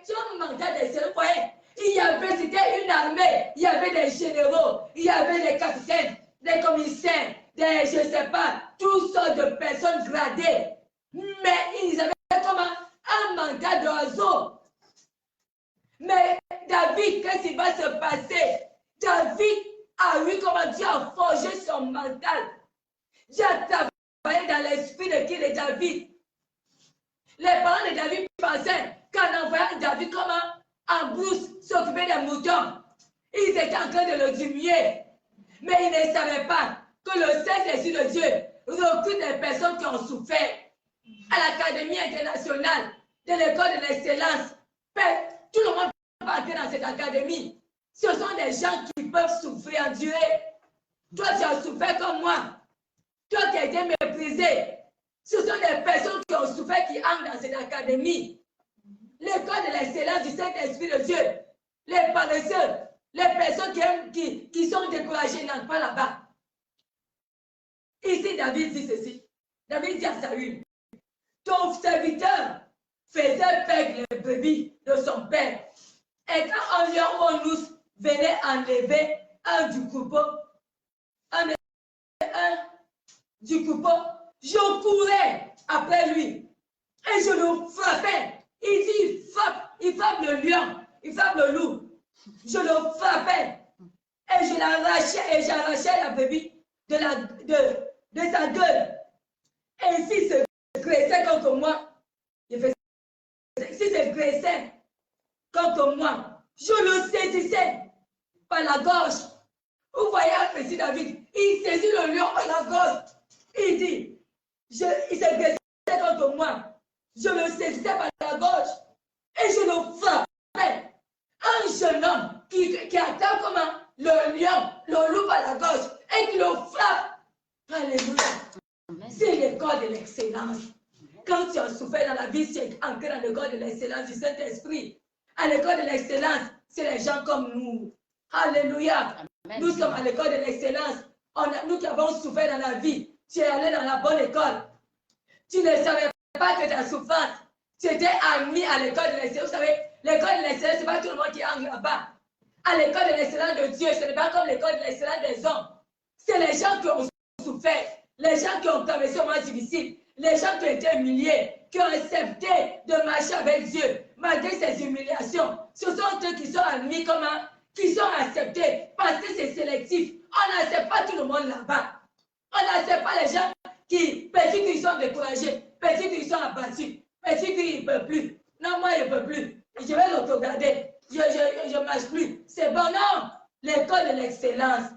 son mandat d'excellence. Vous voyez, il y avait, c'était une armée, il y avait des généraux, il y avait des capitaines, des commissaires, des, je ne sais pas, toutes sortes de personnes gradées. Mais ils avaient comment un mandat d'oiseau. Mais David, qu'est-ce qui va se passer? David a eu comment Dieu a forgé son mental. Dieu a travaillé dans l'esprit de qui? De David. Les parents de David pensaient qu'en envoyant David comment en brousse s'occuper des moutons, ils étaient en train de le diminuer. Mais ils ne savaient pas que le Saint-Esprit de Dieu recrute des personnes qui ont souffert à l'Académie internationale de l'école de l'excellence. Tout le monde peut entrer dans cette académie. Ce sont des gens qui peuvent souffrir, endurer. Toi, tu as souffert comme moi. Toi qui as été méprisé. Ce sont des personnes qui ont souffert qui entrent dans cette académie. L'école de l'excellence du Saint-Esprit de Dieu. Les paresseux, les personnes qui sont découragées n'entrent pas là-bas. Ici, David dit ceci. David dit à Saül, ton serviteur faisait perdre les brebis de son père. Et quand un lion ou un ours venait enlever un du troupeau, je courais après lui et je le frappais. Il dit, il frappe le lion, il frappe le loup. Je le frappais et je l'arrachais et j'arrachais la brebis de sa gueule. Et s'il se graissait contre moi, s'il se graissait contre moi, je le saisissais par la gorge. Vous voyez un petit David, il saisit le lion par la gorge. Il dit, il se graissait contre moi, je le saisissais par la gorge et je le frappais. Un jeune homme qui attend comment le lion, le loup par la gorge et qui le frappe. Alléluia. C'est l'école de l'excellence. Quand tu as souffert dans la vie, tu es entré dans l'école de l'excellence du Saint-Esprit. À l'école de l'excellence, c'est les gens comme nous. Alléluia. Amen. Nous sommes à l'école de l'excellence. Nous qui avons souffert dans la vie, tu es allé dans la bonne école. Tu ne savais pas que ta souffrance, tu étais admis à l'école de l'excellence. Vous savez, l'école de l'excellence, ce n'est pas tout le monde qui entre là-bas. À l'école de l'excellence de Dieu, ce n'est pas comme l'école de l'excellence des hommes. C'est les gens qui ont souffert, les gens qui ont traversé un moment difficile, les gens qui ont été humiliés, qui ont accepté de marcher avec Dieu, malgré ces humiliations. Ce sont eux qui sont admis comment? Qui sont acceptés, parce que c'est sélectif. On n'accepte pas tout le monde là-bas. On n'accepte pas les gens qui, petits qui sont découragés, petits qui sont abattus, petits qui ne peuvent plus. Non, moi, je ne peux plus. Je vais l'autogarder. Je ne marche plus. C'est bon, non. L'école de l'excellence,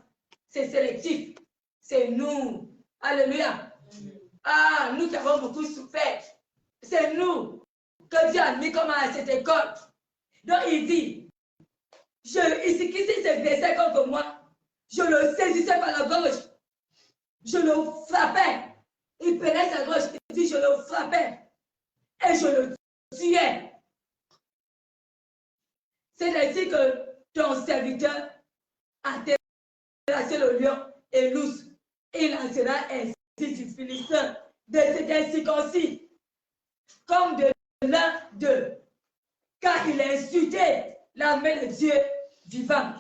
c'est sélectif. C'est nous. Alléluia. Ah, nous qui avons beaucoup souffert. C'est nous que Dieu a mis comme à cette école. Donc, il dit, qui se blessait contre moi, je le saisissais par la gorge. Je le frappais. Il prenait sa gorge. Il dit, je le frappais. Et je le tuais. C'est ainsi que ton serviteur a terrassé le lion et l'ours. Il lancera ainsi du Philistin de cet incirconcis, comme de l'un d'eux, car il a insulté l'armée de Dieu vivant.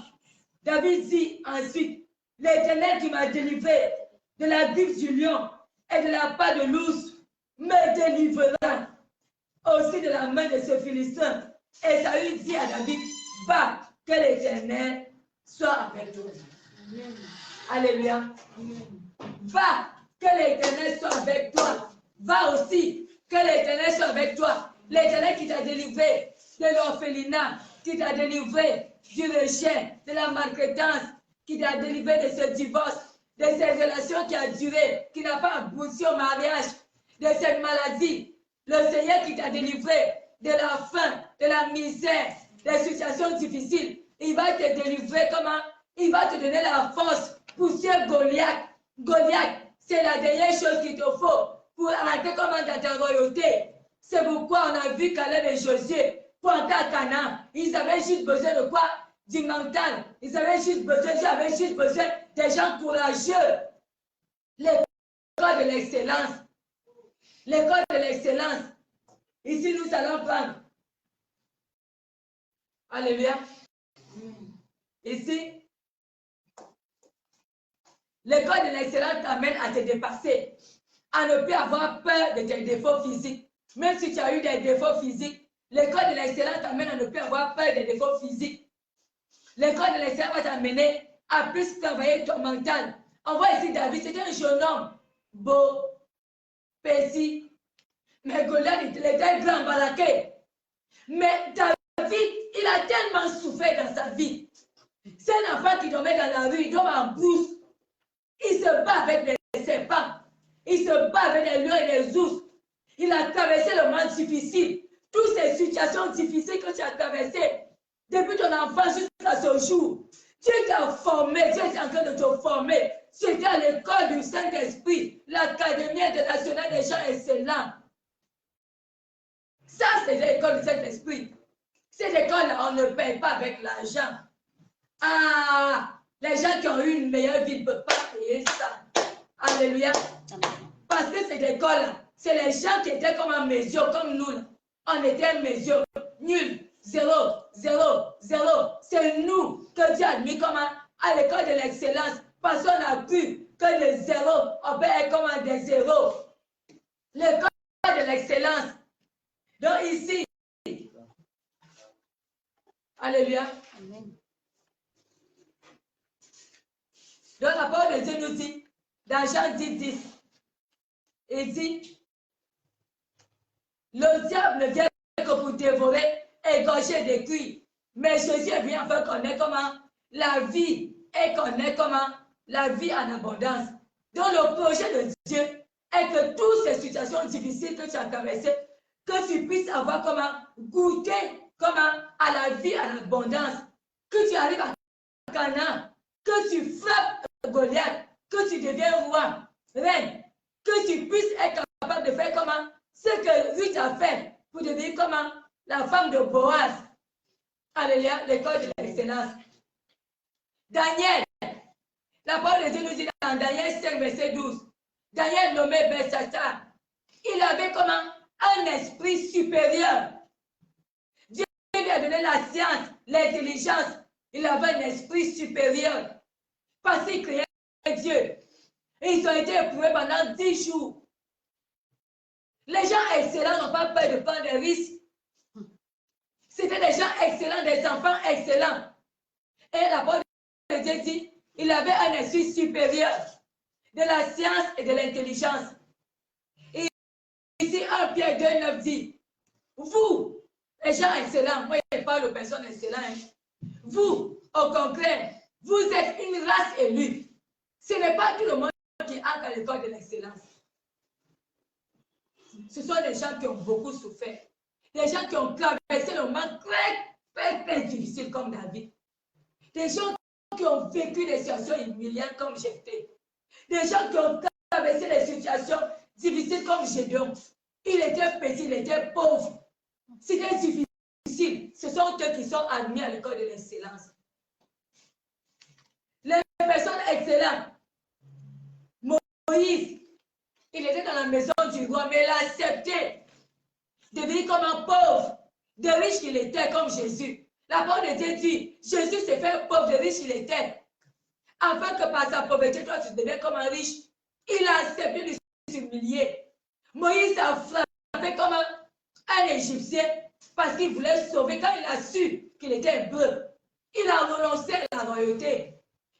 David dit ensuite, l'Éternel qui m'a délivré de la griffe du lion et de la patte de l'ours me délivrera aussi de la main de ce Philistin. Et Saül dit à David, va, que l'Éternel soit avec toi. Alléluia. Va, que l'Éternel soit avec toi. Va aussi, que l'Éternel soit avec toi. L'Éternel qui t'a délivré de l'orphelinat, qui t'a délivré du rejet, de la maltraitance, qui t'a délivré de ce divorce, de ces relations qui a duré, qui n'a pas abouti au mariage, de cette maladie. Le Seigneur qui t'a délivré de la faim, de la misère, des situations difficiles. Il va te délivrer comment? Il va te donner la force pour tuer Goliath. Goliath, c'est la dernière chose qu'il te faut pour entrer comment dans ta royauté. C'est pourquoi on a vu Caleb et Josué pour entrer à Canaan. Ils avaient juste besoin de quoi? Du mental. Ils avaient juste besoin des gens courageux. L'école de l'excellence. L'école de l'excellence. Ici, nous allons prendre Alléluia. Ici, l'école de l'excellence t'amène à te dépasser, à ne plus avoir peur de tes défauts physiques. Même si tu as eu des défauts physiques, l'école de l'excellence t'amène à ne plus avoir peur des défauts physiques. L'école de l'excellence va t'amener à plus travailler ton mental. On voit ici David, c'était un jeune homme beau, petit, mais Goliath, il était grand, baraqué. Mais David, il a tellement souffert dans sa vie. C'est un enfant qui dormait dans la rue, il dort en brousse. Il se bat avec les serpents. Il se bat avec les lions et les ours. Il a traversé le monde difficile. Toutes ces situations difficiles que tu as traversées depuis ton enfance jusqu'à ce jour. Dieu t'a formé, Dieu est en train de te former. C'était à l'école du Saint-Esprit, l'Académie internationale des gens excellents. Ça, c'est l'école du Saint-Esprit. Cette école-là, on ne paye pas avec l'argent. Ah, les gens qui ont eu une meilleure vie ne peuvent pas payer ça. Alléluia. Parce que cette école-là, c'est les gens qui étaient comme en mesure, comme nous. Là. On était mesure, nul, 0, 0, 0. C'est nous que Dieu a mis comme à l'école de l'excellence. Parce qu'on a cru que les zéros, on peut être comme des zéros. L'école de l'excellence. Donc ici, alléluia. Amen. Donc la parole de Dieu nous dit, dans Jean 10, 10, il dit, le diable ne vient que pour dévorer, égorger, détruire. Mais Jésus est venu afin qu'on ait comment la vie et qu'on ait comment la vie en abondance. Donc le projet de Dieu est que toutes ces situations difficiles que tu as traversées, que tu puisses avoir comment goûter comment à la vie en abondance, que tu arrives à Canaan, que tu frappes Goliath, que tu deviens roi, reine, que tu puisses être capable de faire comment ce que Ruth a fait pour devenir comment la femme de Boaz. Alléluia, l'école de l'excellence. Daniel, la parole de Dieu nous dit dans Daniel 5, verset 12, Daniel nommé Belshazzar, il avait comment un esprit supérieur. Dieu lui a donné la science, l'intelligence. Il avait un esprit supérieur. Parce qu'il créait Dieu. Et ils ont été éprouvés pendant 10 jours. Les gens excellents n'ont pas peur de prendre des risques. C'était des gens excellents, des enfants excellents. Et la parole de Dieu dit, il avait un esprit supérieur de la science et de l'intelligence. Et ici, 1 Pierre 2, 9 dit, vous, les gens excellents, moi je parle de personnes excellentes, vous, au contraire, vous êtes une race élue. Ce n'est pas tout le monde qui entre à l'école de l'excellence. Ce sont des gens qui ont beaucoup souffert. Des gens qui ont traversé le monde très difficile comme David. Des gens qui ont vécu des situations humiliantes comme Jephthé. Des gens qui ont traversé des situations difficiles comme Gédéon. Il était petit, il était pauvre. C'était difficile. Ce sont eux qui sont admis à l'école de l'excellence. Les personnes excellentes. Moïse, il était dans la maison du roi, mais il a accepté de vivre comme un pauvre. De riche qu'il était comme Jésus. La parole de Dieu dit, Jésus s'est fait pauvre, de riche il était. Afin que par sa pauvreté, toi tu deviens comme un riche. Il a accepté de s'humilier. Moïse a frappé comme un Égyptien parce qu'il voulait sauver. Quand il a su qu'il était hébreu, il a renoncé à la royauté.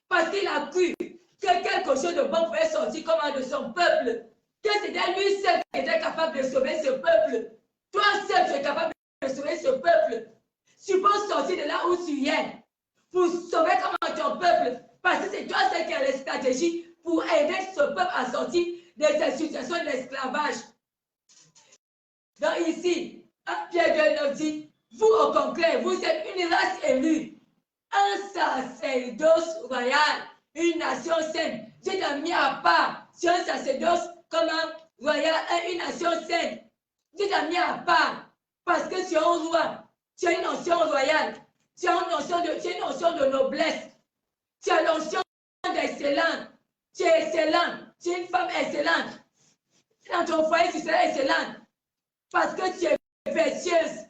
Parce qu'il a cru que quelque chose de bon pouvait sortir comme de son peuple. Que c'était lui seul qui était capable de sauver ce peuple. Toi seul, tu es capable de sauver ce peuple. Tu peux sortir de là où tu es pour sauver comment ton peuple. Parce que c'est toi seul qui as les stratégies pour aider ce peuple à sortir de cette situation d'esclavage. Donc ici, 1 Pierre 2 nous dit, vous au contraire, vous êtes une race élue, un sacerdoce royal, une nation sainte. Dieu t'a mis à part sur un sacerdoce comme un royal, une nation sainte. Dieu t'a mis à part parce que tu es un roi, tu as une notion royale, tu as une notion de noblesse, tu as une notion d'excellence, tu es excellent, tu es une femme excellente. Dans ton foyer, tu seras excellente parce que tu es précieuse.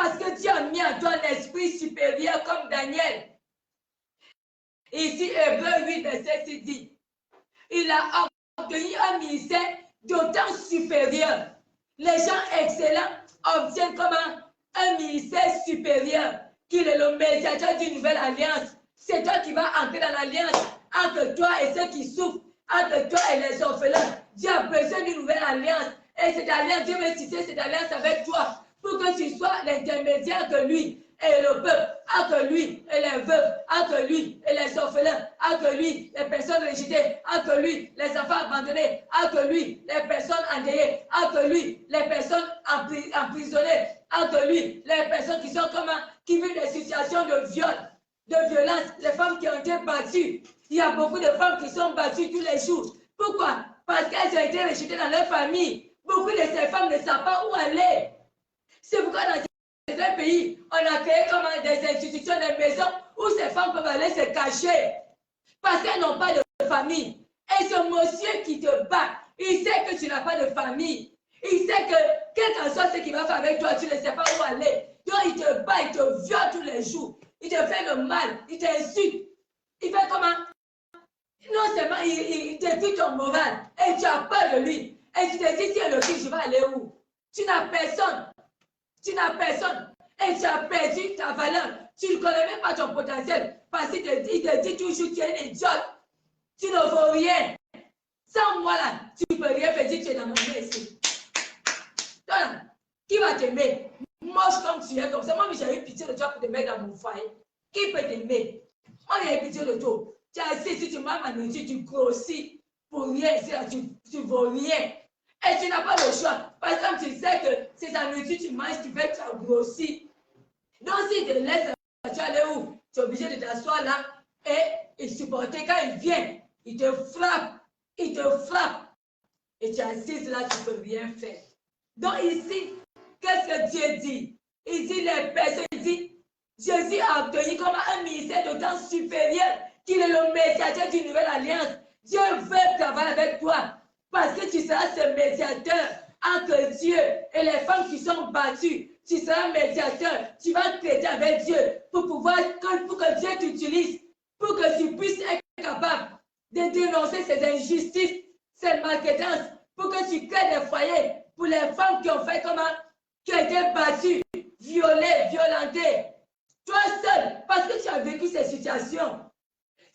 Parce que Dieu a mis en toi un esprit supérieur comme Daniel. Ici, Hébreu 8, verset 6 dit, il a obtenu un ministère d'autant supérieur. Les gens excellents obtiennent comme un ministère supérieur, qu'il est le médiateur d'une nouvelle alliance. C'est toi qui vas entrer dans l'alliance entre toi et ceux qui souffrent, entre toi et les orphelins. Dieu a besoin d'une nouvelle alliance. Et cette alliance, Dieu veut tisser cette alliance avec toi pour que tu sois l'intermédiaire entre lui et le peuple, entre lui et les veuves, entre lui et les orphelins, entre lui les personnes rejetées, entre lui les enfants abandonnés, entre lui les personnes endeuillées, entre lui les personnes emprisonnées, entre lui les personnes qui sont qui vivent des situations de viol, de violence, les femmes qui ont été battues. Il y a beaucoup de femmes qui sont battues tous les jours. Pourquoi? Parce qu'elles ont été rejetées dans leur famille. Beaucoup de ces femmes ne savent pas où aller. C'est pourquoi dans certains pays, on a créé comme des institutions, des maisons où ces femmes peuvent aller se cacher. Parce qu'elles n'ont pas de famille. Et ce monsieur qui te bat, il sait que tu n'as pas de famille. Il sait que, quel qu'en soit ce qu'il va faire avec toi, tu ne sais pas où aller. Donc il te bat, il te viole tous les jours. Il te fait le mal, il t'insulte. Il fait comment? Non seulement il détruit ton moral et tu as peur de lui. Et tu te dis, si elle le dit, je vais aller où? Tu n'as personne. Tu n'as personne. Et tu as perdu ta valeur. Tu ne connais même pas ton potentiel. Parce qu'il te dit toujours, tu es une idiote. Tu ne vaux rien. Sans moi là, tu ne peux rien faire. Tu es dans mon nez ici. Donc, qui va t'aimer? Moche comme tu es, comme ça. Moi, j'ai eu pitié de toi pour te mettre dans mon foyer. Qui peut t'aimer? Moi, j'ai eu pitié de toi. Tu as assis, si tu m'as ma nourriture, tu grossis pour rien. Tu ne vaux rien. Et tu n'as pas le choix. Par exemple, tu sais que c'est ta nourriture, tu manges, tu fais, tu as grossi. Donc, si tu te laisses, tu vas aller où? Tu es obligé de t'asseoir là et supporter. Quand il vient, il te frappe. Il te frappe. Et tu es assise là, tu ne peux rien faire. Donc, ici, qu'est-ce que Dieu dit? Il dit les personnes, il dit, Jésus a obtenu comme un ministère d'autant supérieur qu'il est le médiateur d'une nouvelle alliance. Dieu veut travailler avec toi parce que tu seras ce médiateur entre Dieu et les femmes qui sont battues. Tu seras un médiateur. Tu vas traiter avec Dieu pour que Dieu t'utilise, pour que tu puisses être capable de dénoncer ces injustices, ces maltraitances, pour que tu crées des foyers pour les femmes qui ont fait qui ont été battues, violées, violentées. Toi seul, parce que tu as vécu ces situations,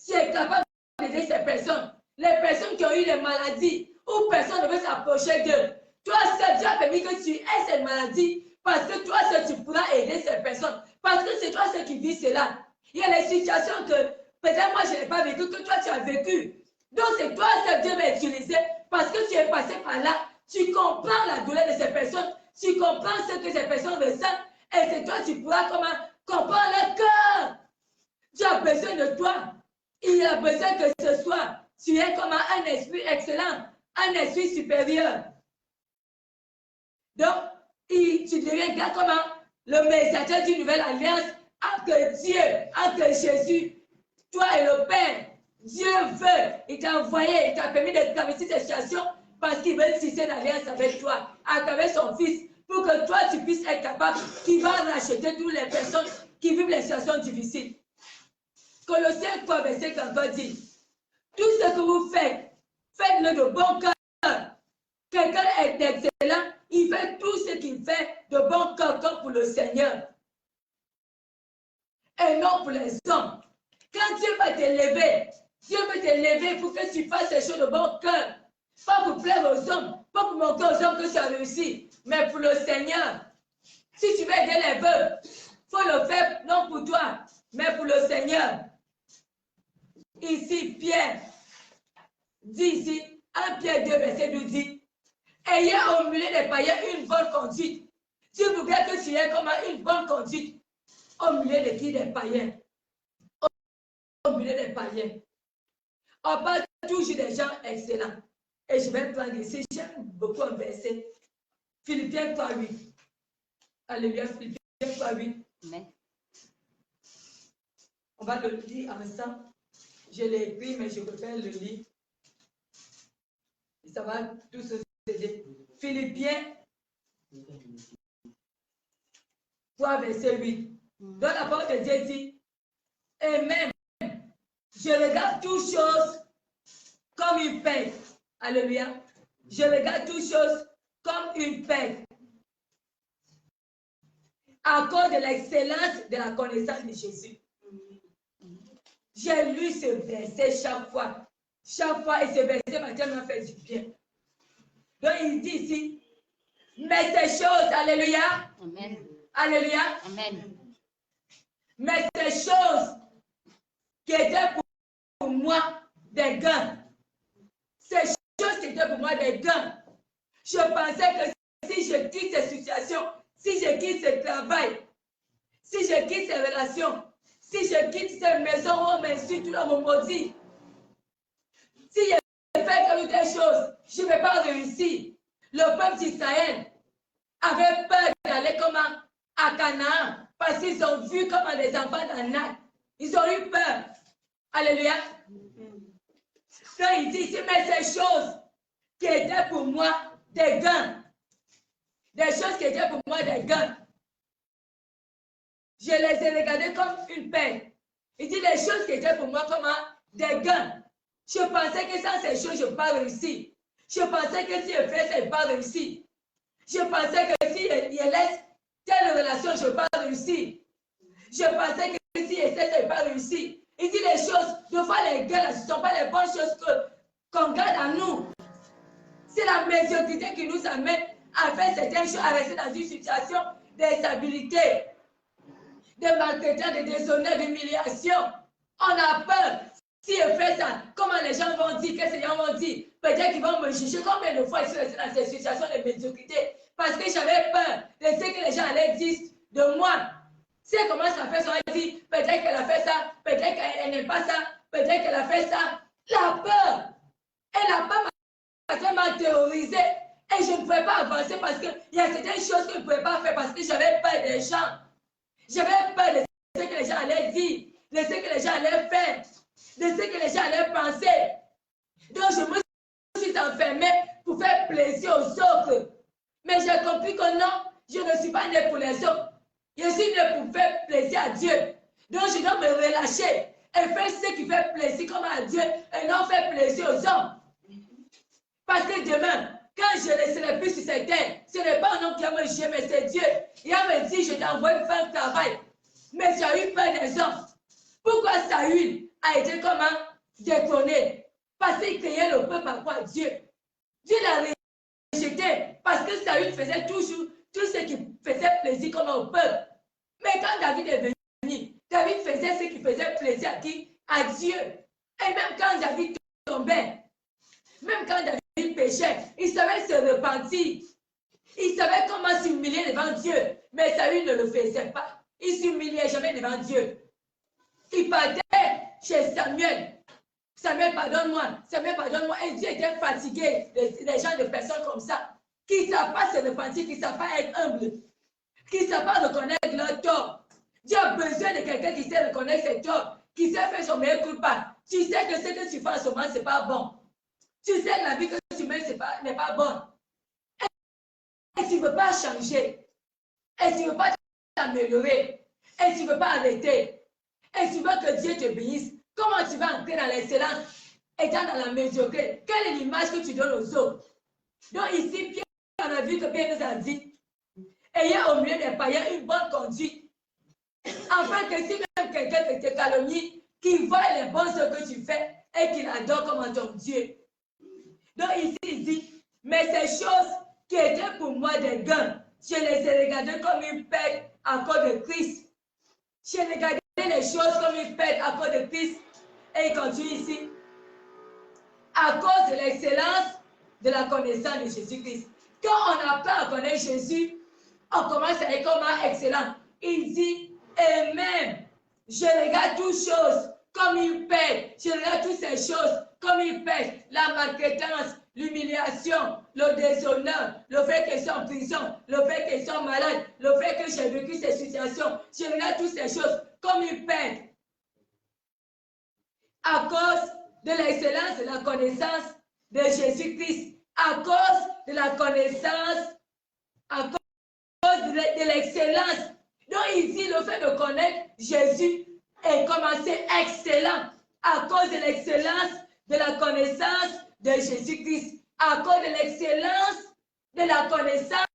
tu es capable d'aider ces personnes. Les personnes qui ont eu des maladies où personne ne veut s'approcher d'eux. Toi seul, tu as permis que tu aies cette maladie parce que toi seul, tu pourras aider ces personnes. Parce que c'est toi seul qui vis cela. Il y a des situations que peut-être moi, je n'ai pas vécu, que toi, tu as vécu. Donc, c'est toi seul Dieu va utiliser parce que tu es passé par là. Tu comprends la douleur de ces personnes. Tu comprends ce que ces personnes ressentent. Et c'est toi, tu pourras comprendre leur cœur. Tu as besoin de toi. Il a besoin que ce soit. Tu es comme un esprit excellent, un esprit supérieur. Donc, tu deviens comme le médiateur d'une nouvelle alliance entre Dieu, entre Jésus, toi et le Père. Dieu veut, il t'a envoyé, il t'a permis de traverser cette situation parce qu'il veut tisser une alliance avec toi, à travers son Fils, pour que toi, tu puisses être capable, qui va racheter toutes les personnes qui vivent les situations difficiles. Colossiens 3, verset 14 dit, tout ce que vous faites, faites-le de bon cœur. Quelqu'un est excellent, il fait tout ce qu'il fait de bon cœur comme pour le Seigneur. Et non pour les hommes. Quand Dieu va t'élever, Dieu veut t'élever pour que tu fasses ces choses de bon cœur. Pas pour plaire aux hommes, pas pour montrer aux hommes que tu as réussi, mais pour le Seigneur. Si tu veux aider les veuves, il faut le faire non pour toi, mais pour le Seigneur. Ici, Pierre dit ici, 1 Pierre 2, verset 12 dit, ayez au milieu des païens une bonne conduite. Dieu voudrait que tu aies comme une bonne conduite au milieu de qui? Des païens. Au milieu des païens. On parle toujours des gens excellents. Et je vais prendre ici, j'aime beaucoup un verset. Philippiens 3, 8. Alléluia, Philippiens 3, 8. Amen. On va le lire ensemble. Je l'ai écrit, mais je préfère le lire. Ça va tous aider. Philippiens 3, verset 8. Donc la parole de Dieu dit, et même, je regarde toutes choses comme une paix. Alléluia. Je regarde toutes choses comme une paix. À cause de l'excellence de la connaissance de Jésus. J'ai lu ce verset chaque fois. Chaque fois, et ce verset m'a tellement fait du bien. Donc il dit ici, mais ces choses, alléluia. Amen. Alléluia. Amen. Mais ces choses qui étaient pour moi des gains. Ces choses qui étaient pour moi des gains. Je pensais que si je quitte cette situation, si je quitte ce travail, si je quitte ces relations, si je quitte cette maison où on m'insulte, où on me maudit, si je fais comme telle chose, je ne vais pas réussir. Le peuple d'Israël avait peur d'aller comment à Canaan parce qu'ils ont vu comment les enfants d'Anak. Ils ont eu peur. Alléluia. Quand il dit ici, mais ces choses qui étaient pour moi des gains, des choses qui étaient pour moi des gains, je les ai regardées comme une peine. Il dit les choses qui étaient pour moi comme des gains. Je pensais que sans ces choses, je ne peux pas réussir. Je pensais que si je fais ça, je ne peux pas réussir. Je pensais que si je laisse telle relation, je ne peux pas réussir. Je pensais que si je fais ça, je ne peux pas réussir. Il dit les choses, deux fois les gains, ce ne sont pas les bonnes choses qu'on garde à nous. C'est la médiocrité qui nous amène à faire certaines choses, à rester dans une situation d'instabilité, de maltraitance, de déshonneur, d'humiliation. On a peur. Si je fais ça, comment les gens vont dire, qu'est-ce que les gens vont dire? Peut-être qu'ils vont me juger. Combien de fois je suis restée dans cette situation de médiocrité? Parce que j'avais peur de ce que les gens allaient dire de moi. Si elle commence à faire ça, elle dit, peut-être qu'elle a fait ça, peut-être qu'elle n'aime pas ça, peut-être qu'elle a fait ça. La peur. Et la peur m'a tellement terrorisée. Et je ne pouvais pas avancer parce qu'il y a certaines choses que je ne pouvais pas faire parce que j'avais peur des gens. J'avais peur de ce que les gens allaient dire, de ce que les gens allaient faire, de ce que les gens allaient penser. Donc je me suis enfermée pour faire plaisir aux autres. Mais j'ai compris que non, je ne suis pas née pour les autres. Je suis née pour faire plaisir à Dieu. Donc je dois me relâcher et faire ce qui fait plaisir comme à Dieu et non faire plaisir aux hommes. Parce que demain, quand je ne serai plus sur cette terre, ce n'est pas un homme qui va me juger, mais c'est Dieu. Il va me dire, je t'ai envoyé faire un travail. Mais tu as eu peur des hommes. Pourquoi Saül a été comment détrôné? Parce qu'il créait le peuple par rapport à Dieu. Dieu l'a rejeté parce que Saül faisait toujours tout ce qui faisait plaisir comme au peuple. Mais quand David est venu, David faisait ce qui faisait plaisir à qui? À Dieu. Et même quand David tombait, même quand David péchait, il savait se repentir. Il savait comment s'humilier devant Dieu. Mais Saül ne le faisait pas. Il s'humiliait jamais devant Dieu. Il partait chez Samuel. Samuel, pardonne-moi. Samuel, pardonne-moi. Et Dieu était fatigué des gens, de personnes comme ça, qui ne savent pas se repentir, qui ne savent pas être humbles, qui ne savent pas reconnaître leur tort. Dieu a besoin de quelqu'un qui sait reconnaître ses torts, qui sait faire son meilleur coup de pas. Tu sais que ce que tu fais en ce moment, ce n'est pas bon. Tu sais que la vie que tu mènes n'est pas bonne. Et tu ne veux pas changer. Et tu ne veux pas t'améliorer. Et tu ne veux pas arrêter. Et tu veux que Dieu te bénisse. Comment tu vas entrer dans l'excellence étant dans la médiocrité? Quelle est l'image que tu donnes aux autres? Donc ici, Pierre, on a vu que Pierre nous a dit, ayez au milieu des païens une bonne conduite. Afin que si même quelqu'un te calomnie, qu'il voie les bonnes choses que tu fais et qu'il adore comme ton Dieu. Donc ici, il dit, mais ces choses qui étaient pour moi des gains, je les ai regardées comme une perte à cause de Christ. Je regardais les choses comme une perte à cause de Christ. Et il continue ici. À cause de l'excellence de la connaissance de Jésus-Christ. Quand on apprend à connaître Jésus, on commence à être comme excellent. Il dit, et même, je regarde toutes choses comme une perte. Je regarde toutes ces choses comme une perte. La maltraitance, l'humiliation, le déshonneur, le fait qu'ils sont en prison, le fait qu'ils sont malades, le fait que j'ai vécu ces situations. Je regarde toutes ces choses comme une perte. À cause de l'excellence de la connaissance de Jésus-Christ, à cause de la connaissance, à cause de l'excellence Donc ici, le fait de connaître Jésus est commencé excellent à cause de l'excellence de la connaissance de Jésus-Christ, à cause de l'excellence de la connaissance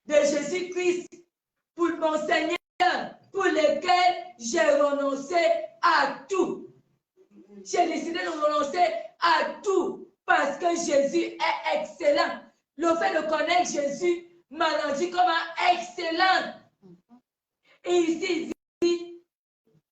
de Jésus-Christ pour mon Seigneur, pour lequel j'ai renoncé à tout. J'ai décidé de renoncer à tout parce que Jésus est excellent. Le fait de connaître Jésus m'a rendu comme un excellent. Et ici, il dit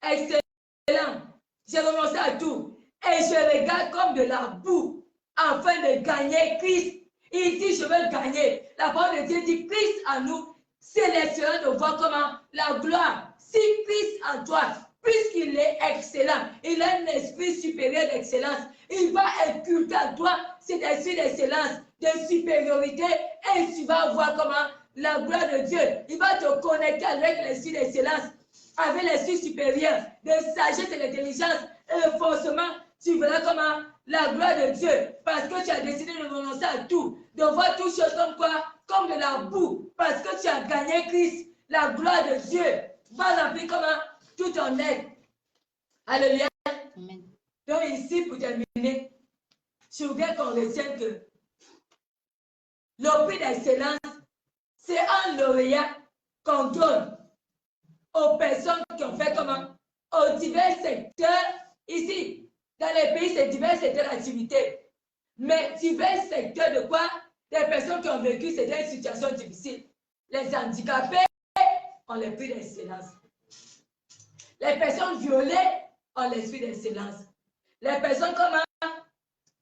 excellent. J'ai renoncé à tout. Et je regarde comme de la boue afin de gagner Christ. Il dit, je veux gagner. La parole de Dieu dit, Christ en nous, c'est l'excellent de voir comment la gloire. Si Christ en toi, puisqu'il est excellent, il a un esprit supérieur d'excellence, il va inculquer en toi cet esprit d'excellence, de supériorité, et tu vas voir comment la gloire de Dieu, il va te connecter avec l'esprit d'excellence, avec l'esprit supérieur, de sagesse et d'intelligence, et forcément, tu verras comment la gloire de Dieu, parce que tu as décidé de renoncer à tout, de voir toutes choses comme quoi, comme de la boue, parce que tu as gagné Christ, la gloire de Dieu va remplir comment tout ton être. Alléluia. Amen. Donc ici, pour terminer, je voudrais qu'on retienne que le prix d'excellence, c'est un lauréat qu'on donne aux personnes qui ont fait comment? Aux divers secteurs. Ici, dans les pays, c'est divers secteurs d'activité. Mais divers secteurs de quoi? Des personnes qui ont vécu certaines situations difficiles. Les handicapés ont le prix d'excellence. Les personnes violées ont l'esprit d'excellence. Les personnes comment?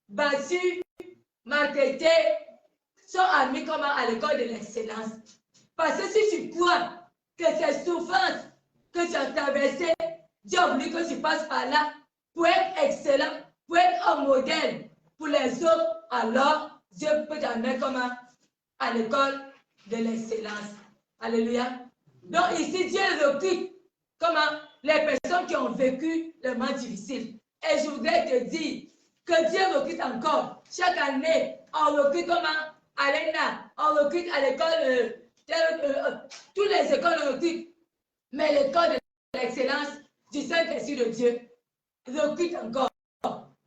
Battues, maltraitées, sont admis comment à l'école de l'excellence. Parce que si tu crois que ces souffrances que tu as traversées, Dieu a voulu que tu passes par là pour être excellent, pour être un modèle pour les autres, alors Dieu peut t'amener comment? À l'école de l'excellence. Alléluia. Donc ici, Dieu recrute comment? Les personnes qui ont vécu le moment difficile. Et je voudrais te dire que Dieu recrute encore. Chaque année, on recrute comment? À l'ENA, on recrute à l'école, toutes les écoles recrutent. Mais l'école de l'excellence du Saint-Esprit de Dieu recrute encore.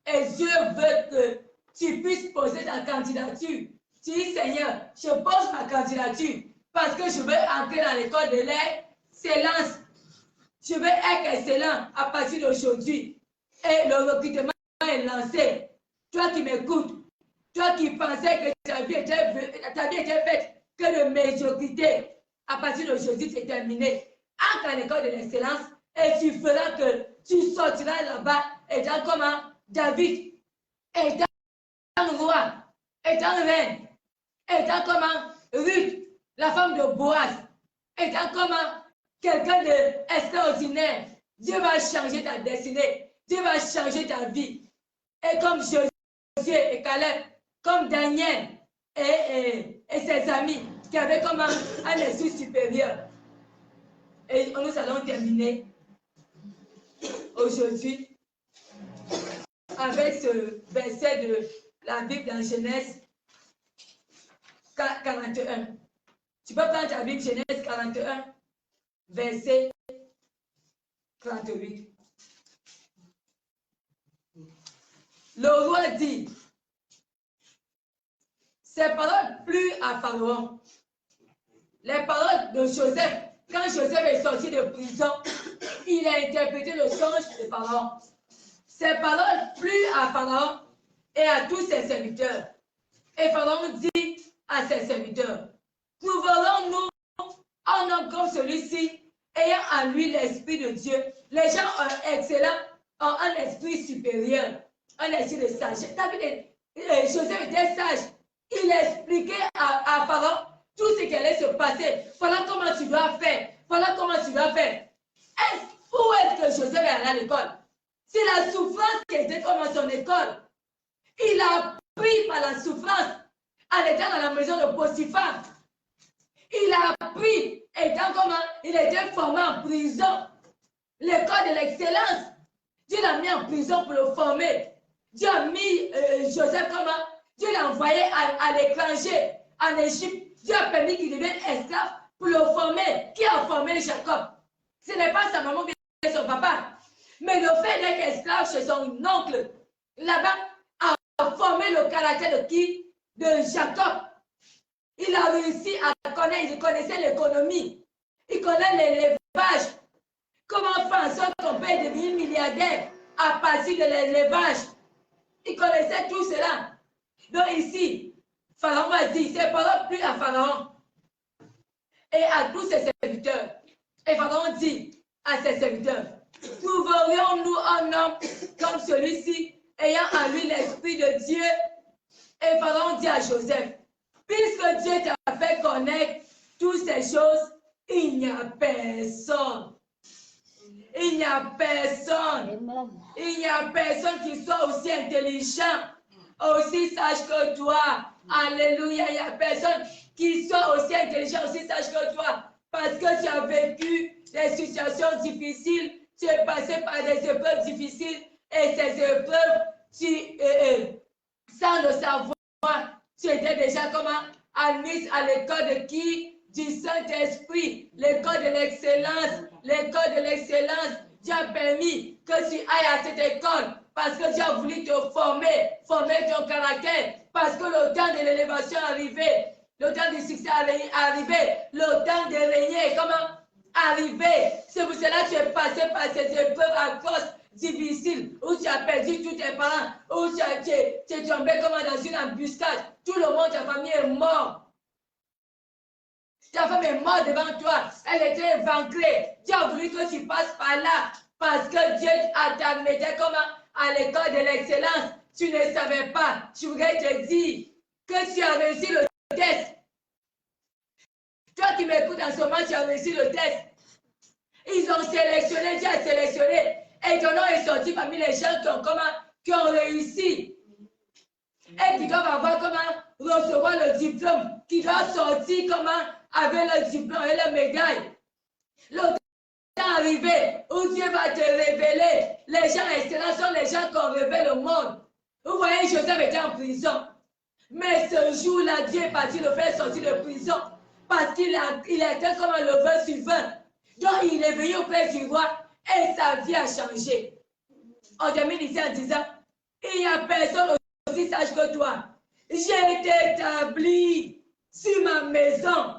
Et Dieu veut que tu puisses poser ta candidature. Tu dis, Seigneur, je pose ma candidature parce que je veux entrer dans l'école de l'excellence. Je veux être excellent à partir d'aujourd'hui. Et le recrutement est lancé. Toi qui m'écoutes, toi qui pensais que ta vie était faite que de médiocrité, à partir d'aujourd'hui, c'est terminé. Entre à l'école de l'excellence et tu feras que tu sortiras là-bas étant comment David, étant roi, étant reine, étant comment Ruth, la femme de Boaz, étant comment quelqu'un d'extraordinaire. Dieu va changer ta destinée. Dieu va changer ta vie. Et comme Josué et Caleb, comme Daniel et ses amis qui avaient comme un esprit supérieur. Et nous allons terminer aujourd'hui avec ce verset de la Bible dans Genèse 41. Tu peux prendre ta Bible Genèse 41, verset 38. Le roi dit, ces paroles plurent à Pharaon. Les paroles de Joseph, quand Joseph est sorti de prison, il a interprété le songe de Pharaon. Ces paroles plurent à Pharaon et à tous ses serviteurs. Et Pharaon dit à ses serviteurs, trouverons-nous un homme comme celui-ci, ayant en lui l'esprit de Dieu? Les gens excellents ont un esprit supérieur, un esprit de sagesse. Joseph était sage. Il expliquait à Pharaon tout ce qui allait se passer. Voilà comment tu dois faire. Voilà comment tu dois faire. Où est-ce que Joseph est allé à l'école? C'est la souffrance qui était comme à son école. Il a appris par la souffrance en étant dans la maison de Potiphar. Il a appris étant comment il était formé en prison. L'école de l'excellence. Dieu l'a mis en prison pour le former. Dieu a mis Joseph comment? Dieu l'a envoyé à l'étranger, en Égypte. Dieu a permis qu'il devienne esclave pour le former. Qui a formé Jacob? Ce n'est pas sa maman et son papa. Mais le fait d'être esclave chez son oncle, là-bas, a formé le caractère de qui? De Jacob. Il a réussi à connaître, il connaissait l'économie. Il connaît l'élevage. Comment faire en sorte qu'on peut devenir milliardaire à partir de l'élevage? Il connaissait tout cela. Donc ici, Pharaon va dire, ses paroles plus à Pharaon et à tous ses serviteurs. Et Pharaon dit à ses serviteurs, trouverions-nous un homme comme celui-ci, ayant en lui l'esprit de Dieu? Et Pharaon dit à Joseph, puisque Dieu t'a fait connaître toutes ces choses, il n'y a personne. Il n'y a personne. Il n'y a personne qui soit aussi intelligent, aussi sage que toi. Alléluia. Il n'y a personne qui soit aussi intelligent, aussi sage que toi. Parce que tu as vécu des situations difficiles, tu es passé par des épreuves difficiles et ces épreuves, sans le savoir, tu étais déjà comment admise à l'école de qui? Du Saint-Esprit, l'école de l'excellence. L'école de l'excellence, Dieu a permis que tu ailles à cette école parce que Dieu a voulu te former ton caractère, parce que le temps de l'élévation est arrivé, le temps du succès est arrivé, le temps de régner est comment arrivé. C'est pour cela que tu es passé par ces épreuves à cause difficile, où tu as perdu tous tes parents, où tu es tombé comme dans une embuscade. Tout le monde, ta famille est mort. Ta femme est morte devant toi. Elle était éventrée. Dieu a voulu que tu passes par là parce que Dieu t'admetté comment à l'école de l'excellence. Tu ne savais pas. Je voudrais te dire que tu as réussi le test. Toi qui m'écoutes en ce moment, tu as réussi le test. Ils ont sélectionné, Dieu a sélectionné. Et ton nom est sorti parmi les gens qui ont réussi. Et qui doivent avoir comment recevoir le diplôme. Qui doivent sortir comment avec le diplôme et la médaille. Le temps arrivé où Dieu va te révéler. Les gens excellents sont les gens qui ont révélé le monde. Vous voyez, Joseph était en prison. Mais ce jour-là, Dieu est parti le faire sortir de prison. Parce qu'il était comme le vin sur vin. Donc, il est venu auprès du roi et sa vie a changé. On termine ici en disant, il n'y a personne aussi sage que toi. J'ai été établi sur ma maison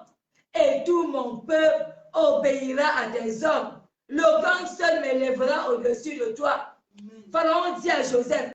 et tout mon peuple obéira à tes hommes. Le vent seul m'élèvera au-dessus de toi. Pharaon dit à Joseph,